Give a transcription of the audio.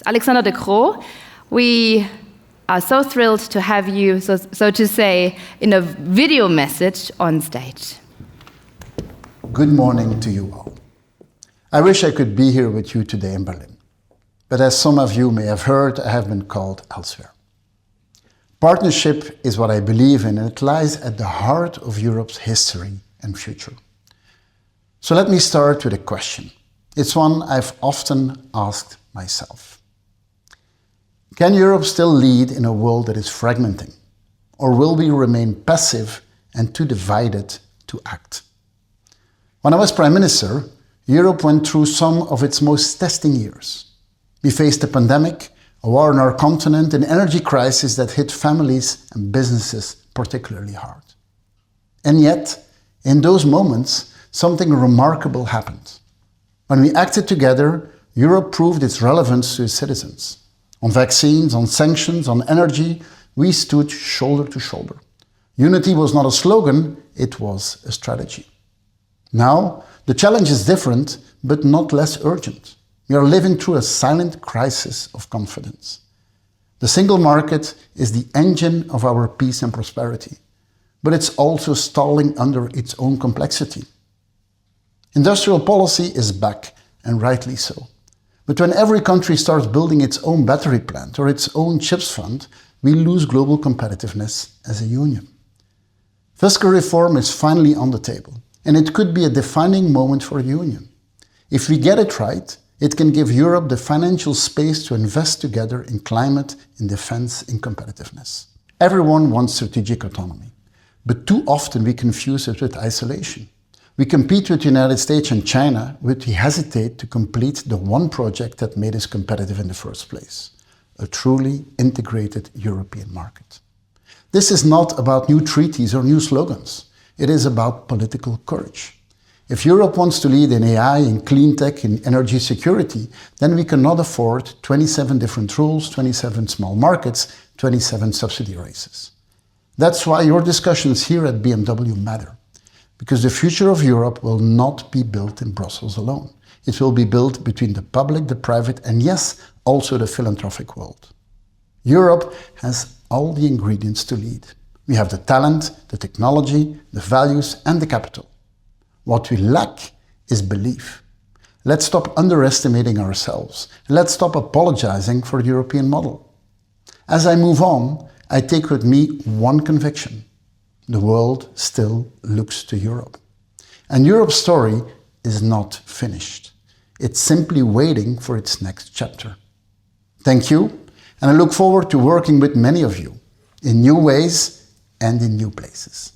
Alexander De Croo, we are so thrilled to have you, so to say, in a video message on stage. Good morning to you all. I wish I could be here with you today in Berlin, but as some of you may have heard, I have been called elsewhere. Partnership is what I believe in, and it lies at the heart of Europe's history and future. So let me start with a question. It's one I've often asked myself. Can Europe still lead in a world that is fragmenting? Or will we remain passive and too divided to act? When I was Prime Minister, Europe went through some of its most testing years. We faced a pandemic, a war on our continent, an energy crisis that hit families and businesses particularly hard. And yet, in those moments, something remarkable happened. When we acted together, Europe proved its relevance to its citizens. On vaccines, on sanctions, on energy, we stood shoulder to shoulder. Unity was not a slogan, it was a strategy. Now, the challenge is different, but not less urgent. We are living through a silent crisis of confidence. The single market is the engine of our peace and prosperity, but it's also stalling under its own complexity. Industrial policy is back, and rightly so. But when every country starts building its own battery plant or its own chips fund, we lose global competitiveness as a union. Fiscal reform is finally on the table, and it could be a defining moment for the union. If we get it right, it can give Europe the financial space to invest together in climate, in defense, in competitiveness. Everyone wants strategic autonomy, but too often we confuse it with isolation. We compete with the United States and China, but we hesitate to complete the one project that made us competitive in the first place, a truly integrated European market. This is not about new treaties or new slogans. It is about political courage. If Europe wants to lead in AI, in clean tech, in energy security, then we cannot afford 27 different rules, 27 small markets, 27 subsidy races. That's why your discussions here at BMW matter. Because the future of Europe will not be built in Brussels alone. It will be built between the public, the private, and yes, also the philanthropic world. Europe has all the ingredients to lead. We have the talent, the technology, the values, and the capital. What we lack is belief. Let's stop underestimating ourselves. Let's stop apologizing for the European model. As I move on, I take with me one conviction. The world still looks to Europe. And Europe's story is not finished. It's simply waiting for its next chapter. Thank you, and I look forward to working with many of you in new ways and in new places.